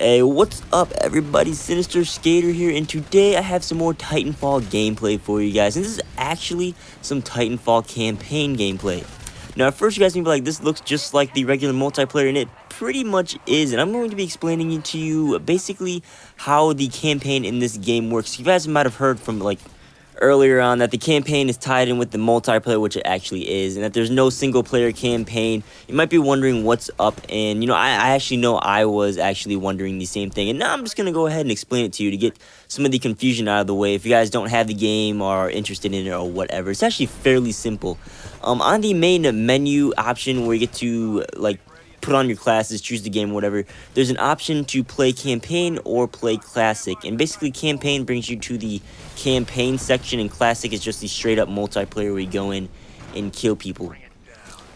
Hey, what's up everybody? Sinister Skater here, and today I have some more Titanfall gameplay for you guys. And this is actually some Titanfall campaign gameplay. Now at first you guys may be like, this looks just like the regular multiplayer, and it pretty much is. And I'm going to be explaining it to you basically how the campaign in this game works. You guys might have heard from earlier on that the campaign is tied in with the multiplayer, which it actually is, and that there's no single player campaign. You might be wondering what's up, and I actually know I was actually wondering the same thing, and now I'm just gonna go ahead and explain it to you to get some of the confusion out of the way. If you guys don't have the game or are interested in it or whatever, it's actually fairly simple. On the main menu option where you get to put on your classes, choose the game, whatever, there's an option to play campaign or play classic. And basically campaign brings you to the campaign section, and classic is just the straight up multiplayer where you go in and kill people.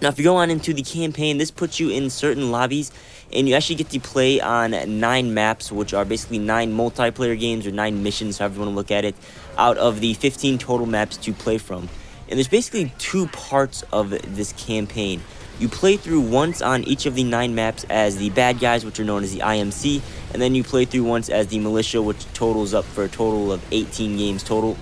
Now if you go on into the campaign, this puts you in certain lobbies, and you actually get to play on 9 maps, which are basically 9 multiplayer games or 9 missions, however you want to look at it, out of the 15 total maps to play from. And there's basically 2 parts of this campaign. You play through once on each of the 9 maps as the bad guys, which are known as the IMC, and then you play through once as the militia, which totals up for a total of 18 games total.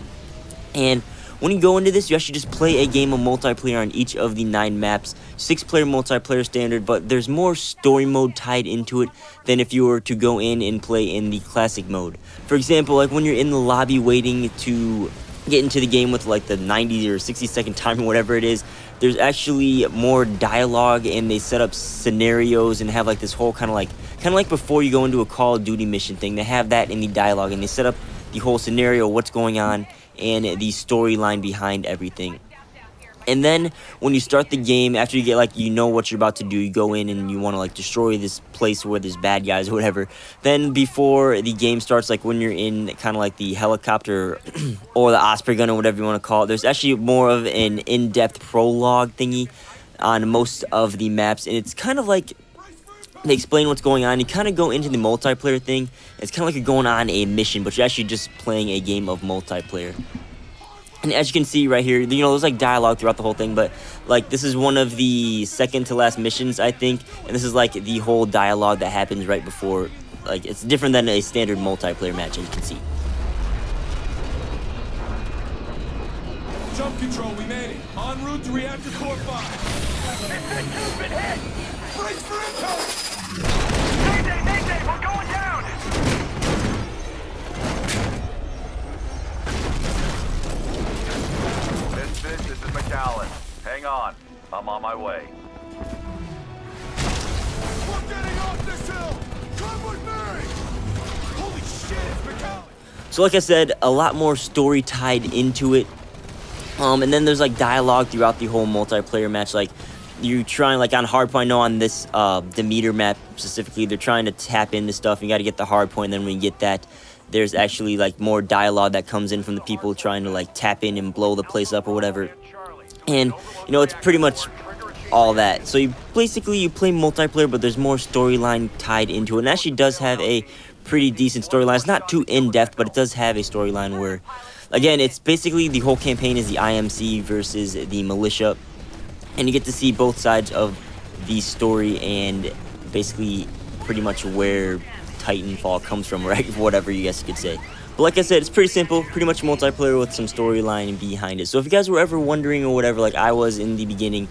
And when you go into this, you actually just play a game of multiplayer on each of the 9 maps. 6-player multiplayer standard, but there's more story mode tied into it than if you were to go in and play in the classic mode. For example, like when you're in the lobby waiting to get into the game with the 90 or 60-second time or whatever it is, there's actually more dialogue, and they set up scenarios and have this whole kind of like before you go into a Call of Duty mission thing. They have that in the dialogue, and they set up the whole scenario, what's going on, and the storyline behind everything. And then when you start the game, after you get you know what you're about to do, you go in and you want to destroy this place where there's bad guys or whatever. Then before the game starts, when you're in kind of the helicopter or the Osprey gun or whatever you want to call it, there's actually more of an in-depth prologue thingy on most of the maps, and it's kind of they explain what's going on. You kind of go into the multiplayer thing. It's kind of like you're going on a mission, but you're actually just playing a game of multiplayer. And as you can see right here, there's dialogue throughout the whole thing, but this is one of the second to last missions, I think, and this is the whole dialogue that happens right before. It's different than a standard multiplayer match, as you can see. Jump control, we made it. En route to reactor core 5. It's been hit! Brace for impact! Mayday, we're going down! This is McAllen. Hang on. I'm on my way. We're getting off this hill! Come with me! Holy shit, it's McAllen! So like I said, a lot more story tied into it. And then there's dialogue throughout the whole multiplayer match. You're trying, on hardpoint, I know on this Demeter map specifically, they're trying to tap into stuff. You got to get the hardpoint, and then when you get that, there's actually more dialogue that comes in from the people trying to tap in and blow the place up or whatever. And it's pretty much all that. So you play multiplayer, but there's more storyline tied into it. And it actually does have a pretty decent storyline. It's not too in-depth, but it does have a storyline where, again, it's basically the whole campaign is the IMC versus the militia, and you get to see both sides of the story and basically pretty much where Titanfall comes from, right? Whatever you guys could say. But like I said, it's pretty simple, pretty much multiplayer with some storyline behind it. So if you guys were ever wondering or whatever, like I was in the beginning,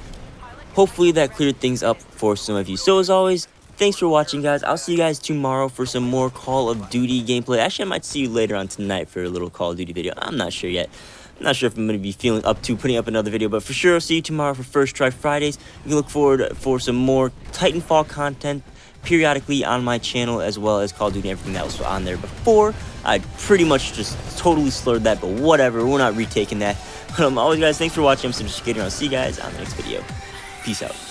hopefully that cleared things up for some of you. So as always, thanks for watching, guys. I'll see you guys tomorrow for some more Call of Duty gameplay. Actually, I might see you later on tonight for a little Call of Duty video. I'm not sure yet. I'm not sure if I'm going to be feeling up to putting up another video, but for sure, I'll see you tomorrow for First Try Fridays. You can look forward for some more Titanfall content periodically on my channel, as well as Call of Duty and everything that was on there before. I pretty much just totally slurred that, but whatever. We're not retaking that. Always, guys, thanks for watching. I'm Sinister Skater. I'll see you guys on the next video. Peace out.